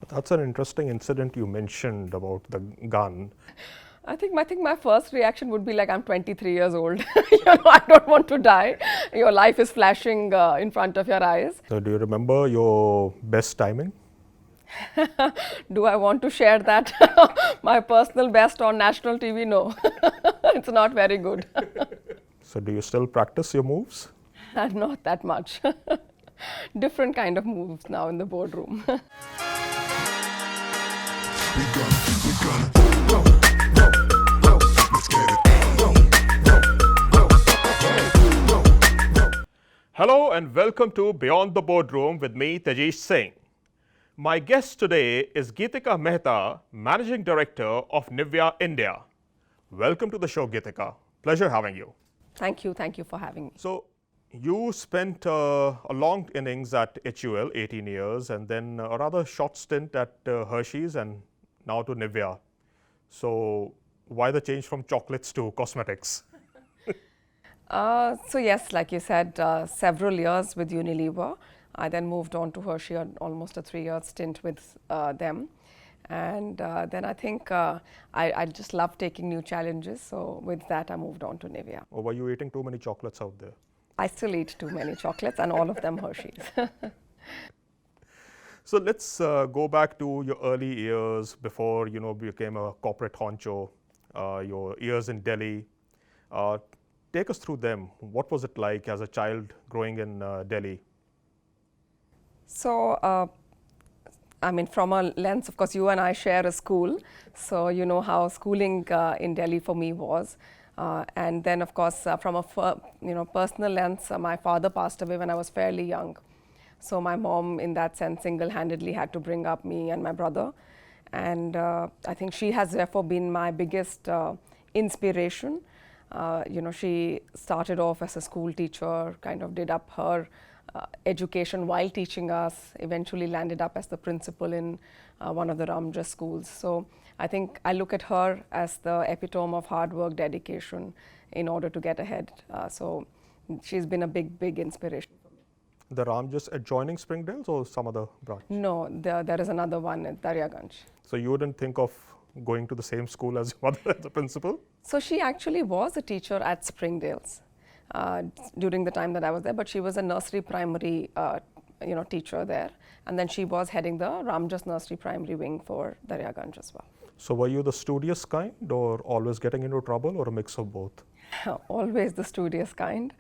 That's an interesting incident you mentioned about the gun. I think my first reaction would be like, I'm 23 years old. I don't want to die. Your life is flashing in front of your eyes. So do you remember your best timing? Do I want to share that? My personal best on national TV? No. It's not very good. So do you still practice your moves? Not that much. Different kind of moves now in the boardroom. Hello and welcome to Beyond the Boardroom with me, Tejeesh Singh. My guest today is Geetika Mehta, Managing Director of Nivea India. Welcome to the show, Geetika. Pleasure having you. Thank you for having me. So, you spent a long innings at HUL, 18 years, and then a rather short stint at Hershey's and now to Nivea. So, why the change from chocolates to cosmetics? So yes, like you said, several years with Unilever. I then moved on to Hershey, almost a 3-year stint with them. And then I think I just love taking new challenges. So with that, I moved on to Nivea. Or were you eating too many chocolates out there? I still eat too many chocolates and all of them Hershey's. So let's go back to your early years before you became a corporate honcho, your years in Delhi. Take us through them. What was it like as a child growing in Delhi? So, I mean, from a lens, of course, you and I share a school. So you know how schooling in Delhi for me was. And then, of course, from a personal lens, my father passed away when I was fairly young. So my mom, in that sense, single-handedly had to bring up me and my brother. And I think she has therefore been my biggest inspiration. She started off as a school teacher, kind of did up her education while teaching us, eventually landed up as the principal in one of the Ramjas schools. So I think I look at her as the epitome of hard work, dedication in order to get ahead. So she's been a big inspiration. The Ramjas adjoining Springdale or some other branch? No, there is another one at Daryaganj. So you wouldn't think of going to the same school as your mother as a principal? So she actually was a teacher at Springdale's during the time that I was there, but she was a nursery primary teacher there. And then she was heading the Ramjas nursery primary wing for Daryaganj as well. So were you the studious kind or always getting into trouble or a mix of both? Always the studious kind.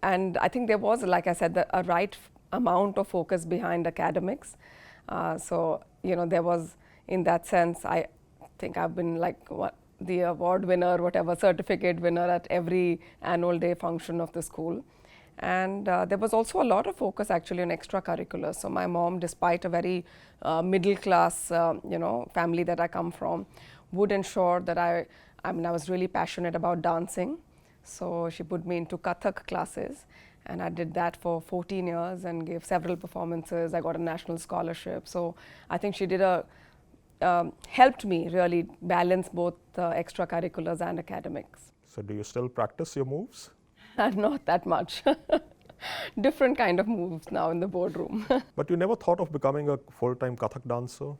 And I think there was, like I said, a right amount of focus behind academics. There was, in that sense, I think I've been like the award winner, whatever, certificate winner at every annual day function of the school. And there was also a lot of focus actually on extracurriculars. So my mom, despite a very middle class, family that I come from, would ensure that I was really passionate about dancing. So she put me into kathak classes, and I did that for 14 years and gave several performances. I got a national scholarship. So I think she did helped me really balance both extracurriculars and academics. So do you still practice your moves? Not that much. Different kind of moves now in the boardroom. But you never thought of becoming a full-time kathak dancer?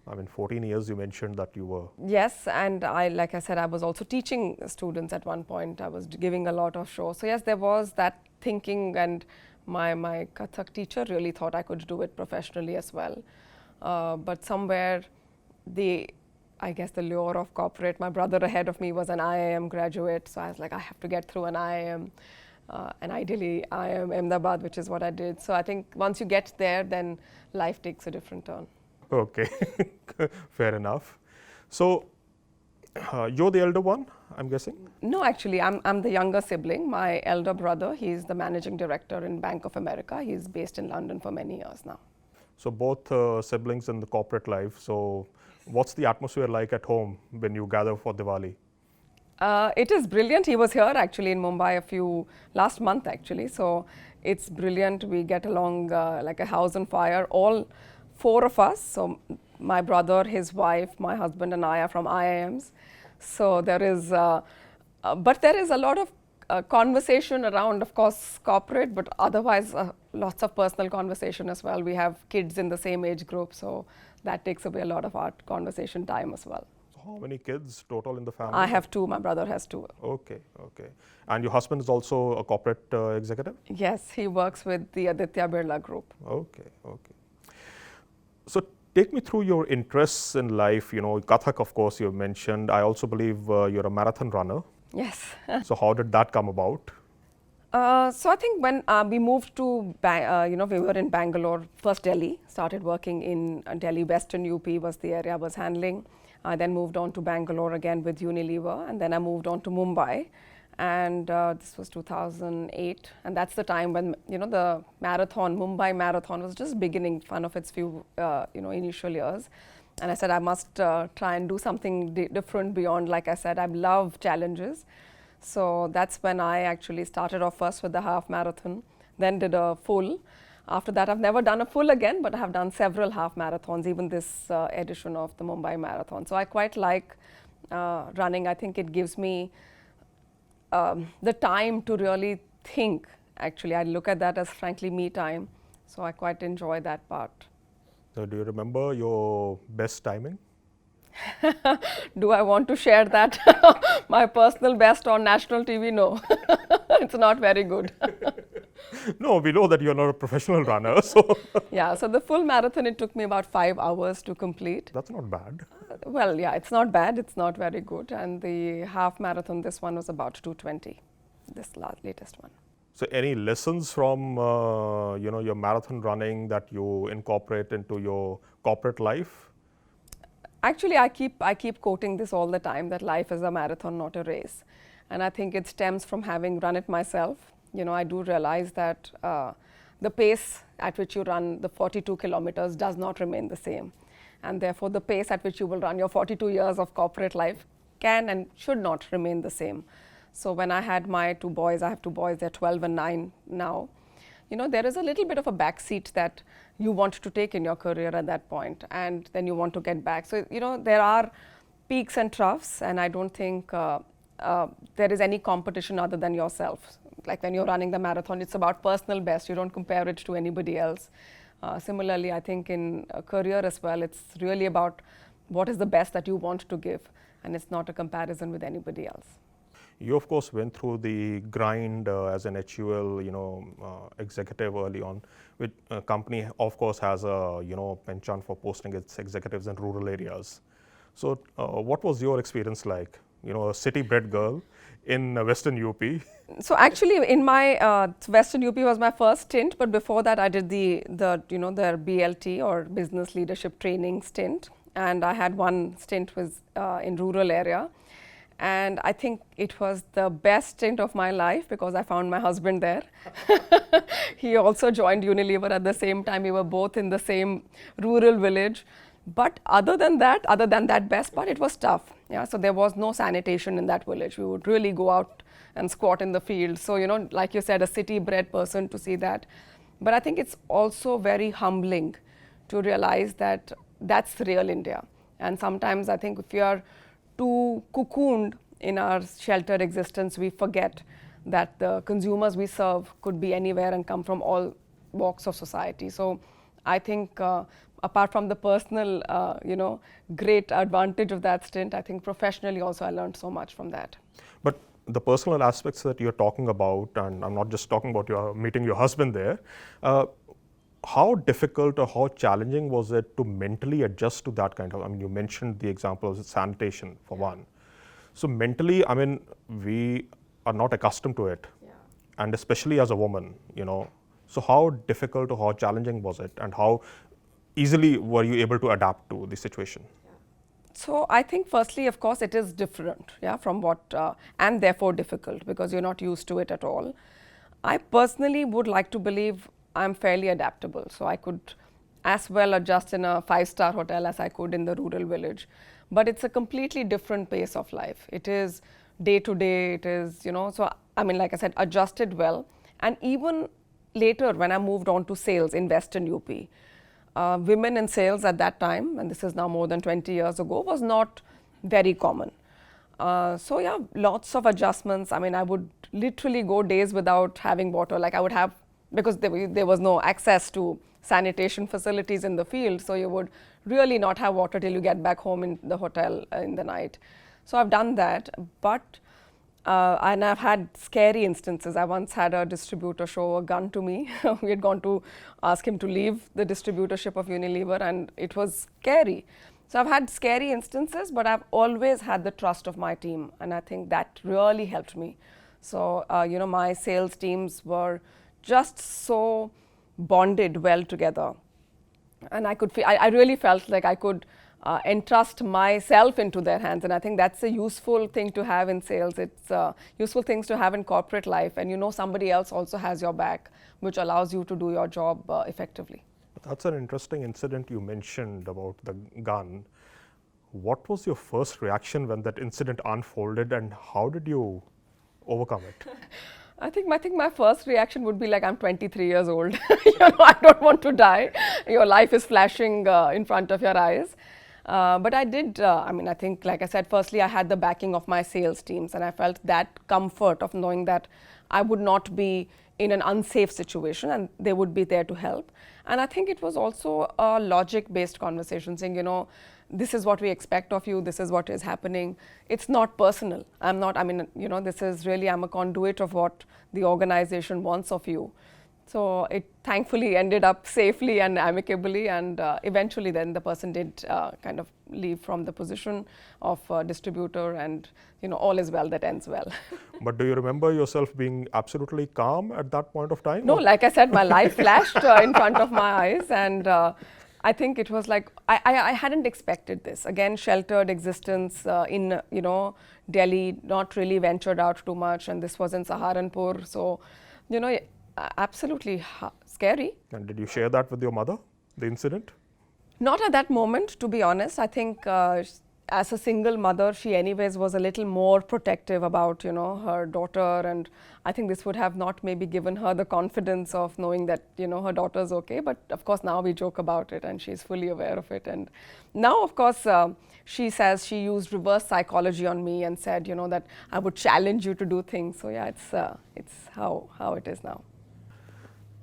I mean, 14 years you mentioned that you were. Yes, and like I said, I was also teaching students at one point. I was giving a lot of shows. So yes, there was that thinking, and my kathak teacher really thought I could do it professionally as well. But somewhere I guess the lure of corporate, my brother ahead of me was an IIM graduate, so I was like, I have to get through an IIM, and ideally IIM Ahmedabad, which is what I did. So I think once you get there, then life takes a different turn. Okay, fair enough. So you're the elder one, I'm guessing? No, actually, I'm the younger sibling. My elder brother, he's the managing director in Bank of America. He's based in London for many years now. So both siblings in the corporate life. So what's the atmosphere like at home when you gather for Diwali? It is brilliant. He was here actually in Mumbai last month actually. So it's brilliant. We get along like a house on fire. All 4 of us. So my brother, his wife, my husband and I are from IIMs. So there is, but there is a lot of conversation around, of course, corporate, but otherwise lots of personal conversation as well. We have kids in the same age group, so that takes away a lot of our conversation time as well. So how many kids total in the family? I have 2, my brother has 2. Okay, okay. And your husband is also a corporate executive? Yes, he works with the Aditya Birla Group. Okay, okay. So take me through your interests in life. Kathak, of course, you mentioned. I also believe you're a marathon runner. Yes. So how did that come about? So I think when we moved to, we were in Bangalore, first Delhi, started working in Delhi, Western UP was the area I was handling. I then moved on to Bangalore again with Unilever, and then I moved on to Mumbai. And this was 2008, and that's the time when the marathon, Mumbai marathon, was just beginning, one of its few initial years. And I said I must try and do something different beyond. Like I said, I love challenges, so that's when I actually started off first with the half marathon, then did a full. After that, I've never done a full again, but I have done several half marathons, even this edition of the Mumbai marathon. So I quite like running. I think it gives me the time to really think. Actually, I look at that as frankly me time, so I quite enjoy that part. So do you remember your best timing? Do I want to share that? My personal best on national TV? No, it's not very good. No, we know that you're not a professional runner, so. Yeah, so the full marathon, it took me about 5 hours to complete. That's not bad. Well, yeah, it's not bad, it's not very good. And the half marathon, this one was about 2:20, this latest one. So any lessons from your marathon running that you incorporate into your corporate life? Actually, I keep quoting this all the time, that life is a marathon, not a race. And I think it stems from having run it myself. I do realize that the pace at which you run the 42 kilometers does not remain the same. And therefore, the pace at which you will run your 42 years of corporate life can and should not remain the same. So when I had my 2 boys, I have 2 boys, they're 12 and 9 now. There is a little bit of a backseat that you want to take in your career at that point, and then you want to get back. So, there are peaks and troughs, and I don't think there is any competition other than yourself. Like when you're running the marathon, it's about personal best. You don't compare it to anybody else. Similarly, I think in a career as well, it's really about what is the best that you want to give, and it's not a comparison with anybody else. You, of course, went through the grind as an HUL, executive early on. Which company, of course, has a penchant for posting its executives in rural areas. So, what was your experience like? A city-bred girl in Western UP. So actually, in my Western UP was my first stint, but before that, I did their BLT or business leadership training stint, and I had one stint was in rural area. And I think it was the best stint of my life because I found my husband there. He also joined Unilever at the same time. We were both in the same rural village. But other than that best part, it was tough. Yeah, so there was no sanitation in that village. We would really go out and squat in the field. So, like you said, a city-bred person to see that. But I think it's also very humbling to realize that that's real India. And sometimes I think if you are too cocooned in our sheltered existence, we forget that the consumers we serve could be anywhere and come from all walks of society. So I think apart from the personal, great advantage of that stint, I think professionally also I learned so much from that. But the personal aspects that you're talking about, and I'm not just talking about your meeting your husband there, how difficult or how challenging was it to mentally adjust to that kind of, you mentioned the example of sanitation for one. So mentally, we are not accustomed to it, and especially as a woman, So how difficult or how challenging was it, and how easily were you able to adapt to the situation? So I think firstly, of course, it is different, from what, and therefore difficult because you're not used to it at all. I personally would like to believe I'm fairly adaptable, so I could as well adjust in a 5-star hotel as I could in the rural village. But it's a completely different pace of life. It is day to day, it is, so like I said, adjusted well. And even later when I moved on to sales in Western UP, women in sales at that time, and this is now more than 20 years ago, was not very common. So yeah, lots of adjustments. I mean, I would literally go days without having water. Like I would have, because there was no access to sanitation facilities in the field, so you would really not have water till you get back home in the hotel in the night. So I've done that, but and I've had scary instances. I once had a distributor show a gun to me. We had gone to ask him to leave the distributorship of Unilever, and it was scary. So I've had scary instances, but I've always had the trust of my team, and I think that really helped me. So my sales teams were just so bonded well together, and I could feel, I really felt like I could entrust myself into their hands, and I think that's a useful thing to have in sales. It's useful things to have in corporate life, and somebody else also has your back, which allows you to do your job effectively. That's an interesting incident you mentioned about the gun. What was your first reaction when that incident unfolded, and how did you overcome it? I think my first reaction would be like, I'm 23 years old. I don't want to die. Your life is flashing in front of your eyes. But I did, I think, like I said, firstly, I had the backing of my sales teams, and I felt that comfort of knowing that I would not be in an unsafe situation and they would be there to help. And I think it was also a logic-based conversation, saying, this is what we expect of you, this is what is happening. It's not personal. This is really, I'm a conduit of what the organization wants of you. So it thankfully ended up safely and amicably, and eventually then the person did kind of leave from the position of distributor, and all is well that ends well. But do you remember yourself being absolutely calm at that point of time? No, like I said, my life flashed in front of my eyes, and I think it was like, I hadn't expected this. Again, sheltered existence in Delhi, not really ventured out too much, and this was in Saharanpur, so absolutely scary. And did you share that with your mother, the incident? Not at that moment, to be honest. I think as a single mother, she anyways was a little more protective about her daughter, and I think this would have not maybe given her the confidence of knowing that her daughter's okay. But of course now we joke about it, and she's fully aware of it. And now, of course, she says she used reverse psychology on me and said that I would challenge you to do things. So yeah, it's how it is now.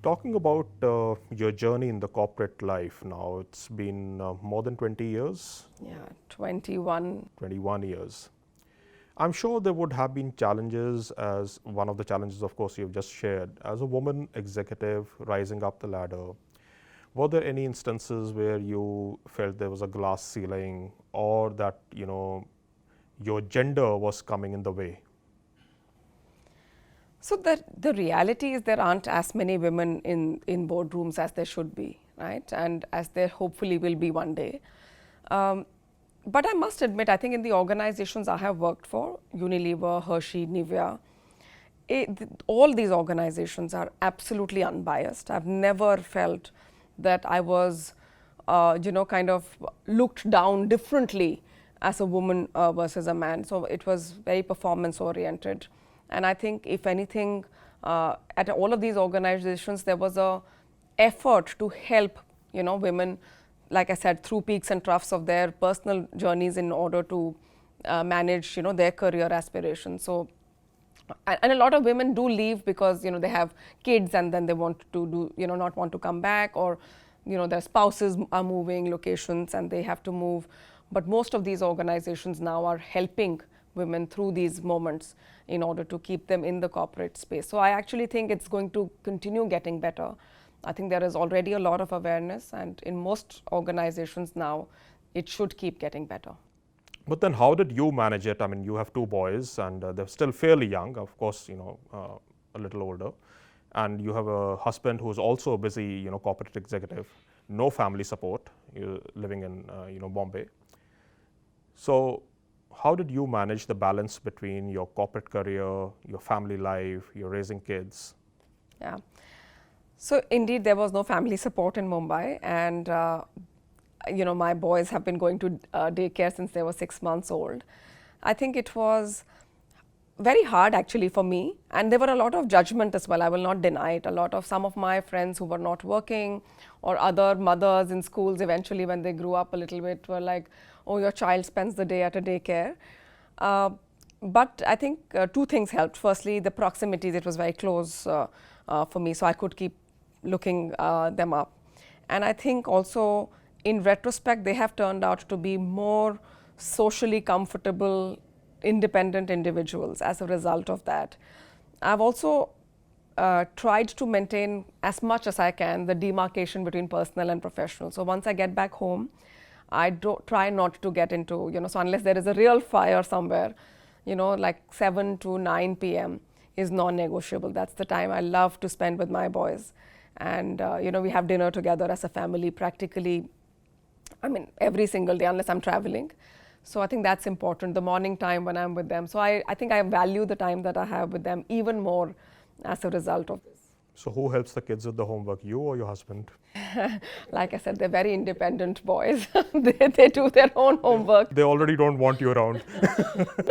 Talking about your journey in the corporate life now, it's been more than 20 years? Yeah, 21. 21 years. I'm sure there would have been challenges, as one of the challenges, of course, you've just shared. As a woman executive rising up the ladder, were there any instances where you felt there was a glass ceiling, or that your gender was coming in the way? So the reality is there aren't as many women in boardrooms as there should be, right? And as there hopefully will be one day. But I must admit, I think in the organizations I have worked for, Unilever, Hershey, Nivea, all these organizations are absolutely unbiased. I've never felt that I was, kind of looked down differently as a woman versus a man. So it was very performance oriented. And I think, if anything, at all of these organizations, there was a effort to help, women, like I said, through peaks and troughs of their personal journeys in order to manage, their career aspirations. So, and a lot of women do leave because, they have kids and then they want to do, not want to come back, or, their spouses are moving locations and they have to move. But most of these organizations now are helping women through these moments in order to keep them in the corporate space. So I actually think it's going to continue getting better. I think there is already a lot of awareness, and in most organizations now, it should keep getting better. But then how did you manage it? I mean, you have two boys, and they're still fairly young, of course, a little older. And you have a husband who's also a busy, corporate executive, no family support, you're living in, Bombay. So how did you manage the balance between your corporate career, your family life, your raising kids? Yeah. So indeed, there was no family support in Mumbai, and my boys have been going to daycare since they were 6 months old. I think it was very hard actually for me, and there were a lot of judgment as well. I will not deny it. Some of my friends who were not working, or other mothers in schools eventually when they grew up a little bit, were like, oh, your child spends the day at a daycare. But I think two things helped. Firstly, the proximities, it was very close for me, so I could keep looking them up. And I think also in retrospect, they have turned out to be more socially comfortable, independent individuals as a result of that. I've also tried to maintain as much as I can the demarcation between personal and professional. So once I get back home, I try not to get into, so unless there is a real fire somewhere, like 7 to 9 p.m. is non-negotiable. That's the time I love to spend with my boys. And, we have dinner together as a family practically, every single day unless I'm traveling. So I think that's important, the morning time when I'm with them. So I think I value the time that I have with them even more as a result of this. So who helps the kids with the homework, you or your husband? Like I said, they're very independent boys. they do their own homework. They already don't want you around.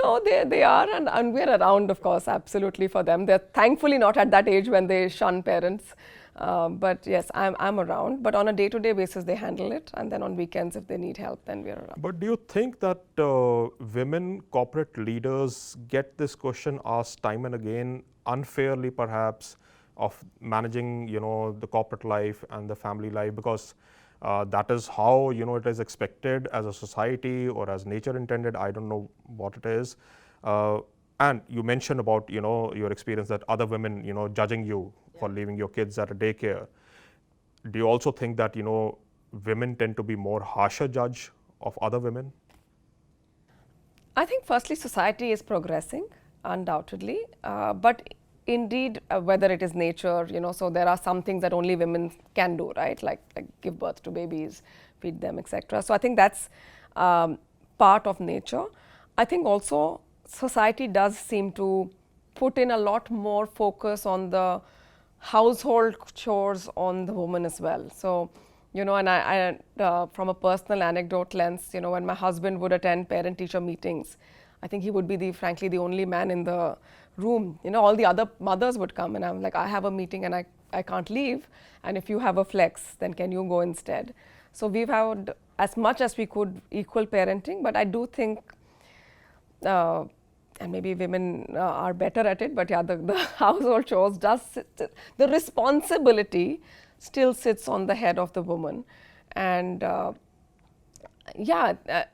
No, they are, and we're around, of course, absolutely for them. They're thankfully not at that age when they shun parents. But yes, I'm around. But on a day-to-day basis, they handle it. And then on weekends, if they need help, then we're around. But do you think that women corporate leaders get this question asked time and again, unfairly perhaps, of managing, the corporate life and the family life? Because that is how, it is expected as a society or as nature intended. I don't know what it is. And you mentioned about, your experience that other women, judging you for leaving your kids at a daycare. Do you also think that, women tend to be more harsher judge of other women? I think firstly, society is progressing, undoubtedly. But indeed, whether it is nature, so there are some things that only women can do, right? Like give birth to babies, feed them, etc. So I think that's part of nature. I think also society does seem to put in a lot more focus on the household chores on the woman as well. So, and I from a personal anecdote lens, when my husband would attend parent-teacher meetings, I think he would be frankly the only man in the room. All the other mothers would come and I'm like, I have a meeting and I can't leave. And if you have a flex, then can you go instead? So we've had as much as we could equal parenting, but I do think, and maybe women are better at it, but yeah, the household chores the responsibility still sits on the head of the woman. And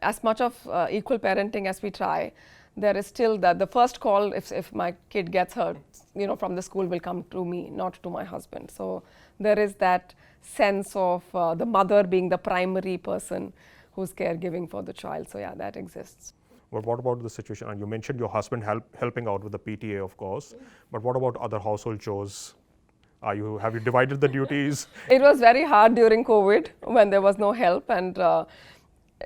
as much of equal parenting as we try, there is still the first call if my kid gets hurt, from the school will come to me, not to my husband. So there is that sense of the mother being the primary person who's caregiving for the child. So yeah, that exists. But what about the situation? And you mentioned your husband helping out with the PTA, of course. But what about other household chores? Have you divided the duties? It was very hard during COVID when there was no help. And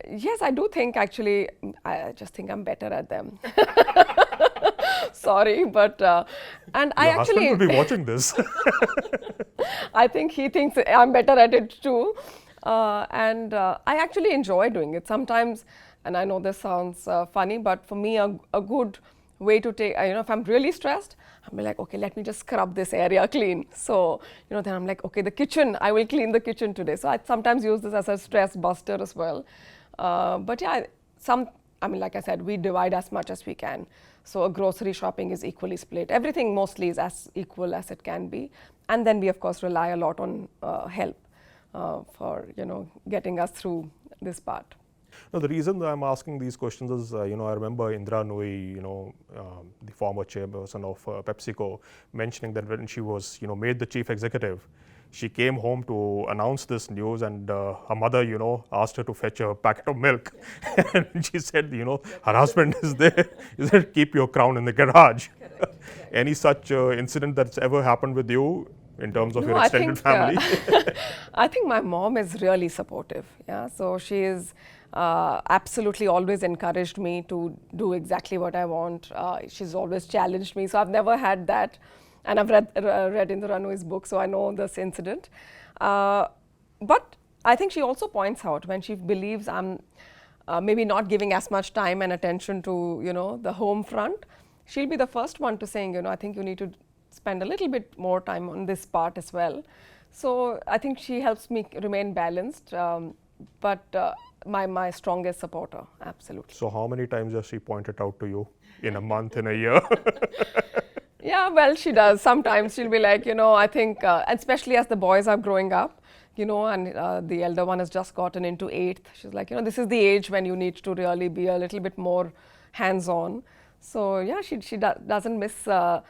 yes, I do think actually, I just think I'm better at them. Sorry, but and Your husband will be watching this. I think he thinks I'm better at it too. And I actually enjoy doing it sometimes. And I know this sounds funny, but for me, a good way to take, if I'm really stressed, I'm like, okay, let me just scrub this area clean. So, then I'm like, okay, the kitchen, I will clean the kitchen today. So I sometimes use this as a stress buster as well. But yeah, like I said, we divide as much as we can. So a grocery shopping is equally split. Everything mostly is as equal as it can be. And then we, of course, rely a lot on help for, getting us through this part. No, the reason that I'm asking these questions is, I remember Indra Nooyi, the former chairperson of PepsiCo, mentioning that when she was, made the chief executive, she came home to announce this news, and her mother, asked her to fetch a packet of milk. And she said, her husband is there. He said, keep your crown in the garage. Correct. Any such incident that's ever happened with you in terms of your extended family? I think my mom is really supportive. Yeah, so she is absolutely always encouraged me to do exactly what I want. She's always challenged me. So I've never had that. And I've read Indra Nooyi's book, so I know this incident. But I think she also points out when she believes I'm maybe not giving as much time and attention to, the home front, she'll be the first one to saying, I think you need to spend a little bit more time on this part as well. So I think she helps me remain balanced. But my strongest supporter, absolutely. So how many times does she point it out to you in a month, in a year? Yeah, well, she does. Sometimes she'll be like, I think, especially as the boys are growing up, and the elder one has just gotten into 8th. She's like, this is the age when you need to really be a little bit more hands-on. So yeah, she doesn't miss the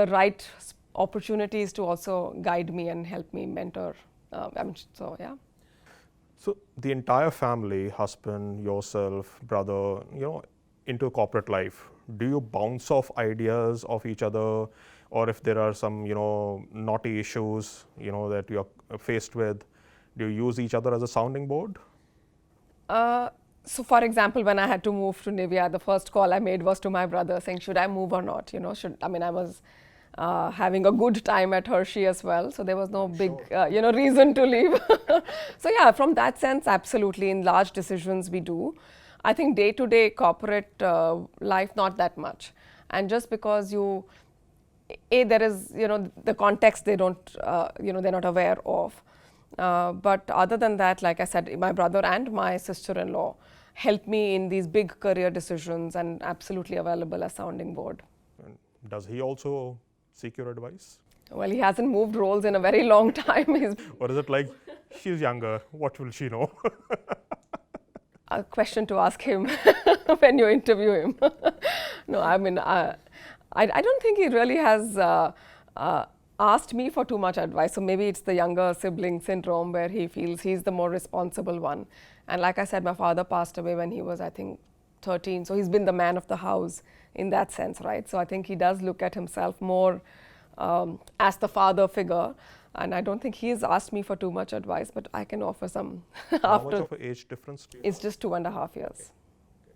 right opportunities to also guide me and help me mentor. So yeah. So the entire family, husband, yourself, brother, into corporate life, do you bounce off ideas of each other, or if there are some, naughty issues, that you're faced with, do you use each other as a sounding board? So for example, when I had to move to Nivea, the first call I made was to my brother saying, should I move or not? I was having a good time at Hershey as well, so there was no big, reason to leave. So yeah, from that sense, absolutely, in large decisions we do. I think day-to-day corporate life, not that much. And just because there is, the context they don't, they're not aware of. But other than that, like I said, my brother and my sister-in-law help me in these big career decisions and absolutely available as sounding board. And does he also seek your advice? Well, he hasn't moved roles in a very long time. Or is it like, she's younger, what will she know? A question to ask him when you interview him. No, I don't think he really has asked me for too much advice. So maybe it's the younger sibling syndrome where he feels he's the more responsible one. And like I said, my father passed away when he was, I think, 13. So he's been the man of the house in that sense, right? So I think he does look at himself more as the father figure. And I don't think he's asked me for too much advice, but I can offer some. How much of an age difference do you It's just 2.5 years. Okay.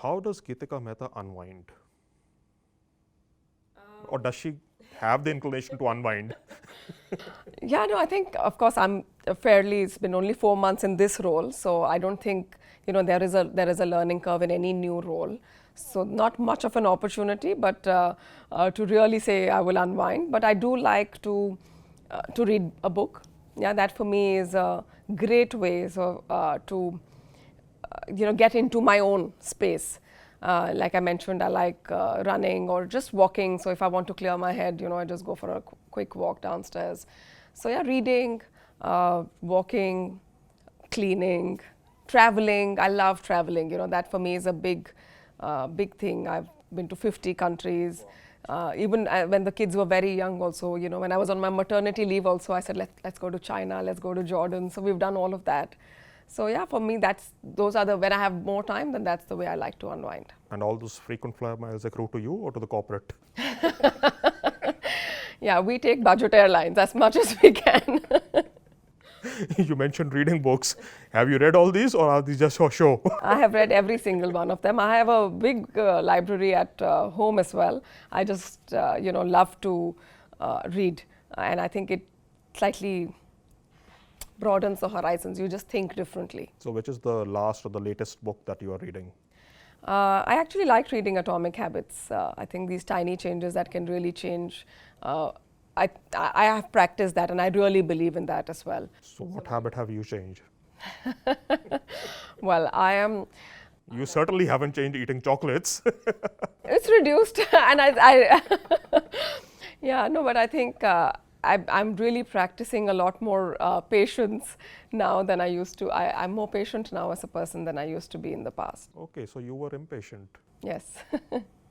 How does Geetika Mehta unwind? Or does she have the inclination to unwind? Yeah, no, I think, of course, it's been only 4 months in this role, so I don't think, there is a learning curve in any new role. So not much of an opportunity, but to really say I will unwind. But I do like to read a book. Yeah, that for me is a great way to get into my own space. Like I mentioned, I like running or just walking. So if I want to clear my head, I just go for a quick walk downstairs. So yeah, reading, walking, cleaning, traveling. I love traveling. That for me is a big thing. I've been to 50 countries. Even when the kids were very young also, when I was on my maternity leave also, I said, let's go to China, let's go to Jordan. So we've done all of that. So yeah, for me, when I have more time, then that's the way I like to unwind. And all those frequent flyer miles accrue to you or to the corporate? Yeah, we take budget airlines as much as we can. You mentioned reading books. Have you read all these, or are these just for show? I have read every single one of them. I have a big library at home as well. I just, love to read. And I think it slightly broadens the horizons. You just think differently. So which is the last or the latest book that you are reading? I actually like reading Atomic Habits. I think these tiny changes that can really change. I have practiced that, and I really believe in that as well. So what habit have you changed? Well, I am. You certainly haven't changed eating chocolates. It's reduced, and I yeah, no, but I think I'm really practicing a lot more patience now than I used to. I'm more patient now as a person than I used to be in the past. Okay, so you were impatient. Yes.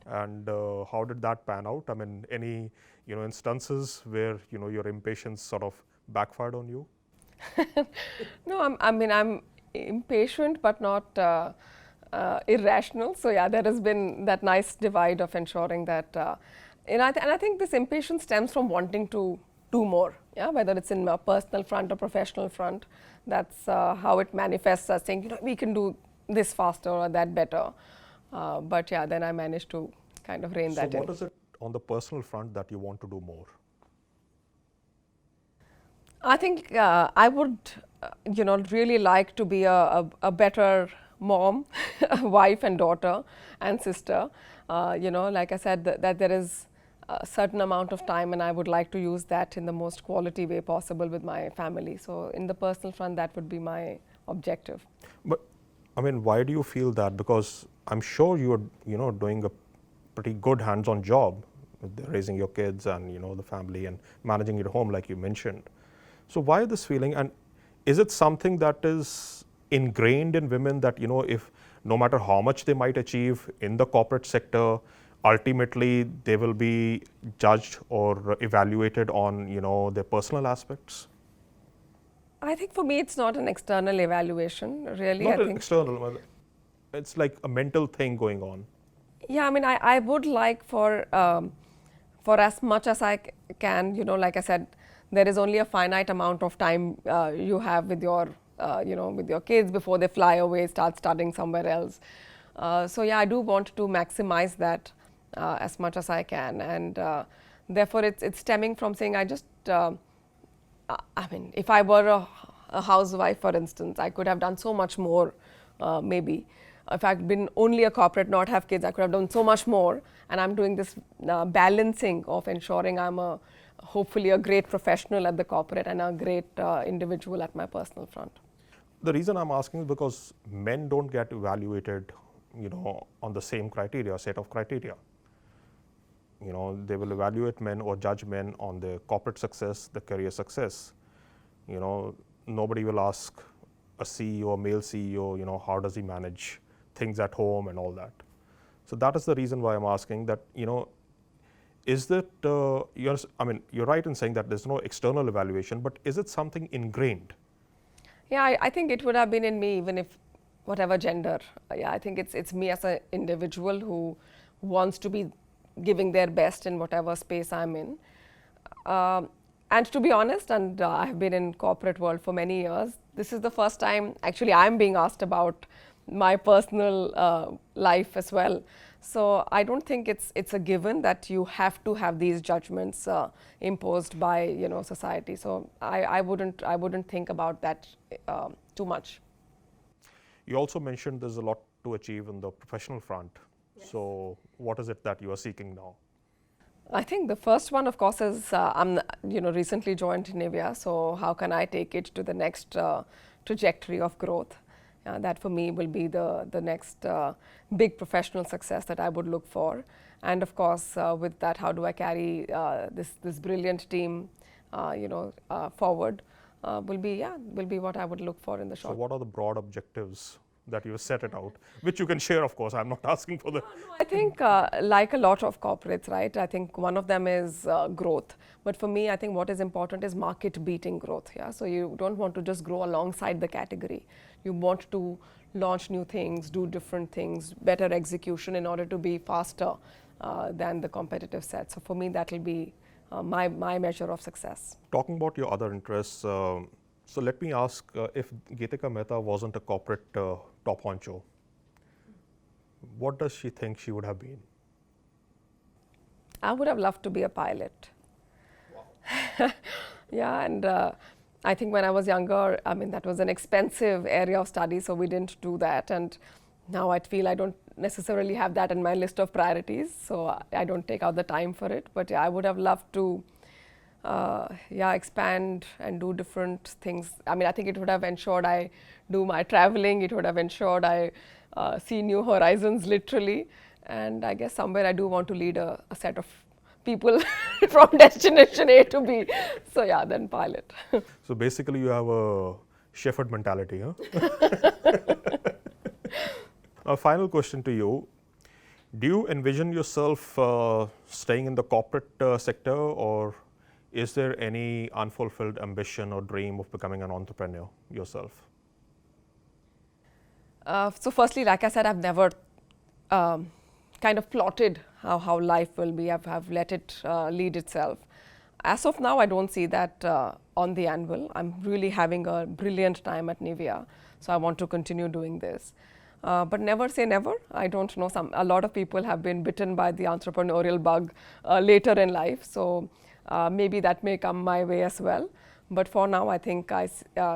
And how did that pan out? I mean, any instances where your impatience sort of backfired on you? No, I'm impatient, but not irrational. So yeah, there has been that nice divide of ensuring that, and I think this impatience stems from wanting to do more. Yeah, whether it's in a personal front or professional front, that's how it manifests as saying, we can do this faster or that better. But yeah, then I managed to kind of rein that in. So what is it on the personal front that you want to do more? I think I would, really like to be a better mom, wife and daughter and sister. Like I said, that there is a certain amount of time, and I would like to use that in the most quality way possible with my family. So in the personal front, that would be my objective. But I mean, why do you feel that? Because I'm sure you're, doing a pretty good hands-on job with raising your kids and, the family and managing your home, like you mentioned. So why this feeling? And is it something that is ingrained in women that, if no matter how much they might achieve in the corporate sector, ultimately they will be judged or evaluated on, their personal aspects? I think for me, it's not an external evaluation, really. Not I an think external, it's like a mental thing going on. Yeah, I mean, I would like for as much as I can, like I said, there is only a finite amount of time you have with your, with your kids before they fly away, start studying somewhere else. So yeah, I do want to maximize that as much as I can, and therefore it's stemming from saying I just, I mean, if I were a housewife, for instance, I could have done so much more, maybe. If I'd been only a corporate, not have kids, I could have done so much more. And I'm doing this balancing of ensuring I'm hopefully a great professional at the corporate and a great individual at my personal front. The reason I'm asking is because men don't get evaluated, on the same criteria, set of criteria. They will evaluate men or judge men on their corporate success, the career success. Nobody will ask a CEO, a male CEO, how does he manage things at home and all that. So that is the reason why I'm asking that, is that, you're right in saying that there's no external evaluation, but is it something ingrained? Yeah, I think it would have been in me, even if whatever gender. Yeah, I think it's me as an individual who wants to be giving their best in whatever space I'm in. And to be honest, and I've been in corporate world for many years, this is the first time actually I'm being asked about my personal life as well. So I don't think it's a given that you have to have these judgments imposed by society. So I wouldn't think about that too much. You also mentioned there's a lot to achieve in the professional front. Yes. So what is it that you are seeking now? I think the first one, of course, is I'm recently joined Nivea. So how can I take it to the next trajectory of growth? That for me will be the next big professional success that I would look for. And of course, with that, how do I carry this brilliant team, forward? Will be what I would look for in the short. So what are the broad objectives that you set it out, which you can share, of course? I'm not asking for the. No, I think like a lot of corporates, right? I think one of them is growth. But for me, I think what is important is market beating growth. Yeah. So you don't want to just grow alongside the category. You want to launch new things, do different things, better execution in order to be faster than the competitive set. So for me, that will be my measure of success. Talking about your other interests, so let me ask, if Geetika Mehta wasn't a corporate top honcho, what does she think she would have been? I would have loved to be a pilot. Wow. Yeah, and I think when I was younger, I mean, that was an expensive area of study, so we didn't do that. And now I feel I don't necessarily have that in my list of priorities, so I don't take out the time for it. But yeah, I would have loved to expand and do different things. I mean, I think it would have ensured I do my traveling. It would have ensured I see new horizons, literally. And I guess somewhere I do want to lead a set of people from destination A to B. So yeah, then pilot. So basically you have a shepherd mentality, huh? A final question to you. Do you envision yourself staying in the corporate sector, or is there any unfulfilled ambition or dream of becoming an entrepreneur yourself? So firstly, like I said, I've never kind of plotted how life will be. I've let it lead itself. As of now, I don't see that on the anvil. I'm really having a brilliant time at Nivea, so I want to continue doing this. But never say never. I don't know. A lot of people have been bitten by the entrepreneurial bug later in life, so maybe that may come my way as well. But for now, I think I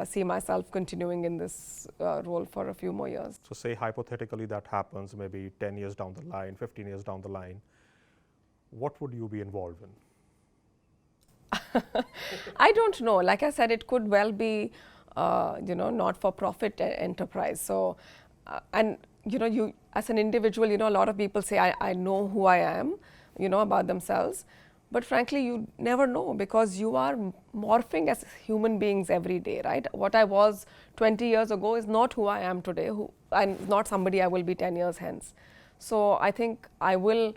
see myself continuing in this role for a few more years. So say hypothetically that happens maybe 10 years down the line, 15 years down the line. what would you be involved in? I don't know. Like I said, it could well be, not-for-profit enterprise. So, and you as an individual, a lot of people say, I know who I am, about themselves. But frankly, you never know because you are morphing as human beings every day, right? What I was 20 years ago is not who I am today, and not somebody I will be 10 years hence. So I think I will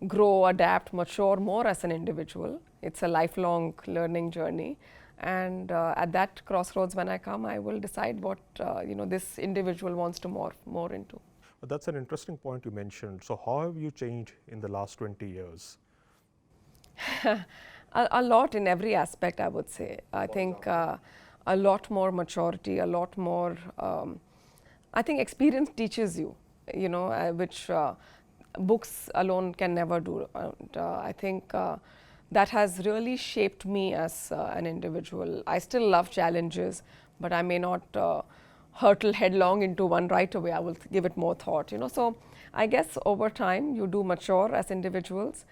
grow, adapt, mature more as an individual. It's a lifelong learning journey. And at that crossroads when I come, I will decide what this individual wants to morph more into. But that's an interesting point you mentioned. So how have you changed in the last 20 years? A lot in every aspect, I would say. I think a lot more maturity, a lot more, I think experience teaches you, which books alone can never do. And, I think that has really shaped me as an individual. I still love challenges, but I may not hurtle headlong into one right away. I will give it more thought, So I guess over time you do mature as individuals.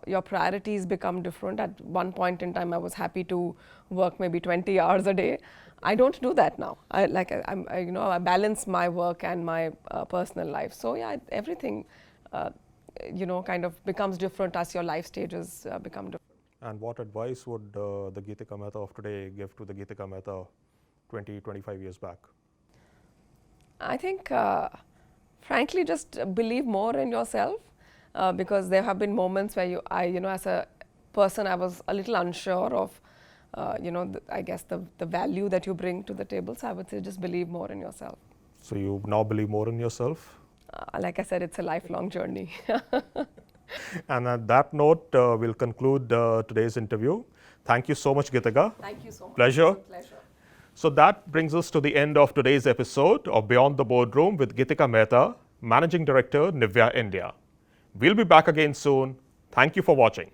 Your priorities become different. At one point in time, I was happy to work maybe 20 hours a day. I don't do that now. I balance my work and my personal life. So yeah, everything, kind of becomes different as your life stages become different. And what advice would the Geetika Mehta of today give to the Geetika Mehta 20, 25 years back? I think, frankly, just believe more in yourself. Because there have been moments where as a person, I was a little unsure of, I guess the value that you bring to the table. So I would say just believe more in yourself. So you now believe more in yourself? Like I said, it's a lifelong journey. And at that note, we'll conclude today's interview. Thank you so much, Geetika. Thank you so much. Pleasure. Pleasure. So that brings us to the end of today's episode of Beyond the Boardroom with Geetika Mehta, Managing Director, Nivea India. We'll be back again soon. Thank you for watching.